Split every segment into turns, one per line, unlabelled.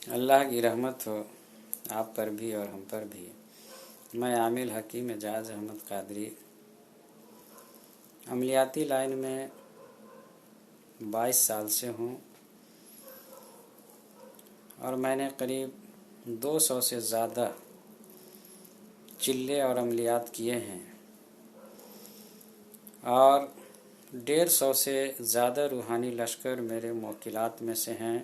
اللہ کی رحمت ہو آپ پر بھی اور ہم پر بھی۔ میں عامل حکیم اعجاز احمد قادری عملیاتی لائن میں 22 سال سے ہوں اور میں نے قریب 200 سے زیادہ چلے اور عملیات کیے ہیں اور 150 سے زیادہ روحانی لشکر میرے موکلات میں سے ہیں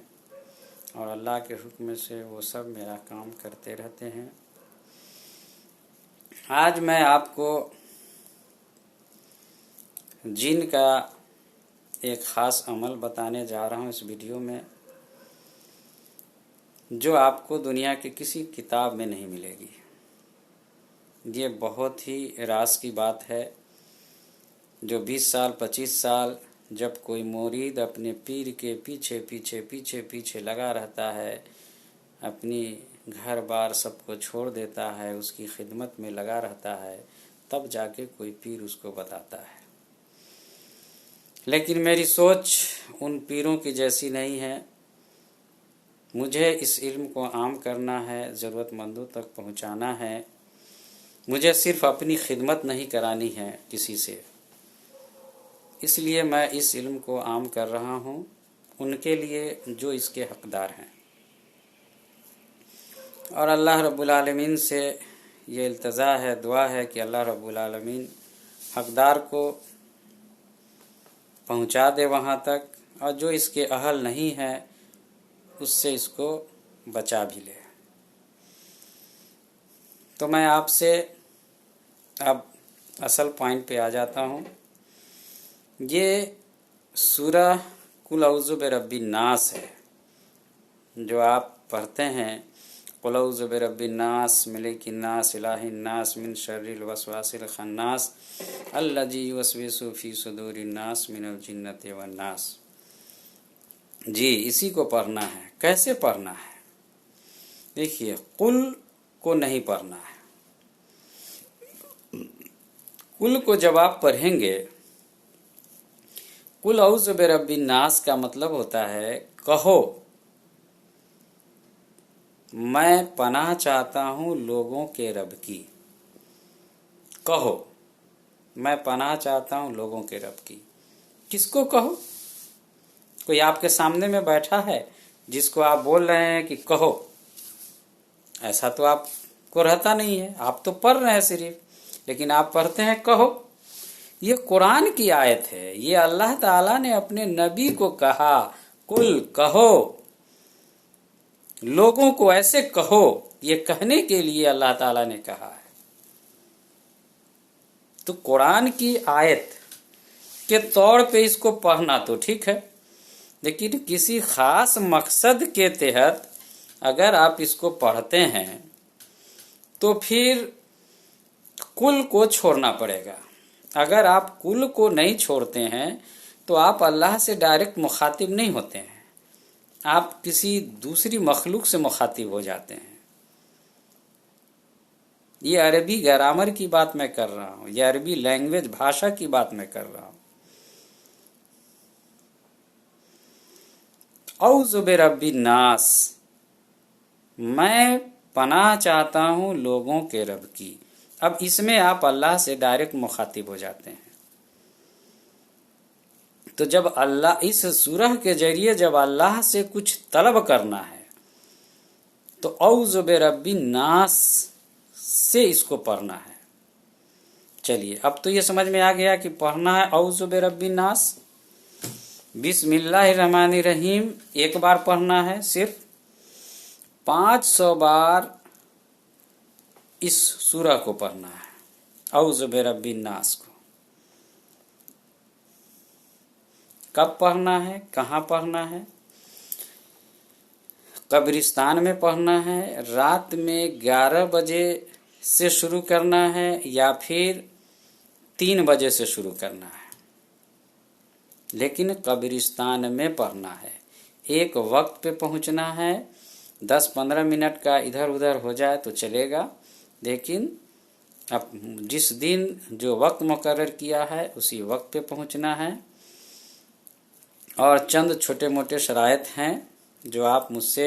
اور اللہ کے حکم سے وہ سب میرا کام کرتے رہتے ہیں۔ آج میں آپ کو جن کا ایک خاص عمل بتانے جا رہا ہوں اس ویڈیو میں، جو آپ کو دنیا کی کسی کتاب میں نہیں ملے گی۔ یہ بہت ہی راز کی بات ہے جو 20 سال 25 سال جب کوئی مرید اپنے پیر کے پیچھے لگا رہتا ہے، اپنی گھر بار سب کو چھوڑ دیتا ہے، اس کی خدمت میں لگا رہتا ہے، تب جا کے کوئی پیر اس کو بتاتا ہے۔ لیکن میری سوچ ان پیروں کی جیسی نہیں ہے۔ مجھے اس علم کو عام کرنا ہے، ضرورت مندوں تک پہنچانا ہے۔ مجھے صرف اپنی خدمت نہیں کرانی ہے کسی سے، اس لیے میں اس علم کو عام کر رہا ہوں ان کے لیے جو اس کے حقدار ہیں، اور اللہ رب العالمین سے یہ التجا ہے، دعا ہے کہ اللہ رب العالمین حقدار کو پہنچا دے وہاں تک، اور جو اس کے اہل نہیں ہے اس سے اس کو بچا بھی لے۔ تو میں آپ سے اب اصل پوائنٹ پہ آ جاتا ہوں۔ یہ سورہ قل اعوذ برب الناس ہے جو آپ پڑھتے ہیں، قل اعوذ برب الناس ملک الناس الہ الناس من شر الوسواس الخناس الذی یوسوس فی صدور الناس من الجنۃ والناس۔ جی اسی کو پڑھنا ہے۔ کیسے پڑھنا ہے؟ دیکھیے، قل کو نہیں پڑھنا ہے۔ قل کو جب آپ پڑھیں گے، قل اعوذ برب الناس کا مطلب ہوتا ہے کہو میں پناہ چاہتا ہوں لوگوں کے رب کی۔ کہو میں پناہ چاہتا ہوں لوگوں کے رب کی۔ کس کو کہو؟ کوئی آپ کے سامنے میں بیٹھا ہے جس کو آپ بول رہے ہیں کہ کہو، ایسا تو آپ کو رہتا نہیں ہے، آپ تو پڑھ رہے ہیں صرف، لیکن آپ پڑھتے ہیں کہو۔ یہ قرآن کی آیت ہے، یہ اللہ تعالیٰ نے اپنے نبی کو کہا قل کہو، لوگوں کو ایسے کہو، یہ کہنے کے لیے اللہ تعالیٰ نے کہا ہے۔ تو قرآن کی آیت کے طور پہ اس کو پڑھنا تو ٹھیک ہے، لیکن کسی خاص مقصد کے تحت اگر آپ اس کو پڑھتے ہیں تو پھر قل کو چھوڑنا پڑے گا۔ اگر آپ قل کو نہیں چھوڑتے ہیں تو آپ اللہ سے ڈائریکٹ مخاطب نہیں ہوتے ہیں، آپ کسی دوسری مخلوق سے مخاطب ہو جاتے ہیں۔ یہ عربی گرامر کی بات میں کر رہا ہوں، یہ عربی لینگویج بھاشا کی بات میں کر رہا ہوں۔ اعوذ برب الناس، میں پناہ چاہتا ہوں لوگوں کے رب کی۔ اب اس میں آپ اللہ سے ڈائریکٹ مخاطب ہو جاتے ہیں۔ تو جب اللہ اس سورہ کے ذریعے جب اللہ سے کچھ طلب کرنا ہے تو اعوذ برب الناس سے اس کو پڑھنا ہے۔ چلیے اب تو یہ سمجھ میں آ گیا کہ پڑھنا ہے اعوذ برب الناس، بسم اللہ الرحمن الرحیم ایک بار پڑھنا ہے، صرف 500 بار اس سورہ کو پڑھنا ہے، اعوذ برب الناس کو۔ کب پڑھنا ہے، کہاں پڑھنا ہے؟ قبرستان میں پڑھنا ہے، رات میں 11 بجے سے شروع کرنا ہے یا پھر 3 بجے سے شروع کرنا ہے، لیکن قبرستان میں پڑھنا ہے۔ ایک وقت پہ پہنچنا ہے، 10-15 منٹ کا ادھر ادھر ہو جائے تو چلے گا، لیکن اب جس دن جو وقت مقرر کیا ہے اسی وقت پہ پہنچنا ہے۔ اور چند چھوٹے موٹے شرائط ہیں جو آپ مجھ سے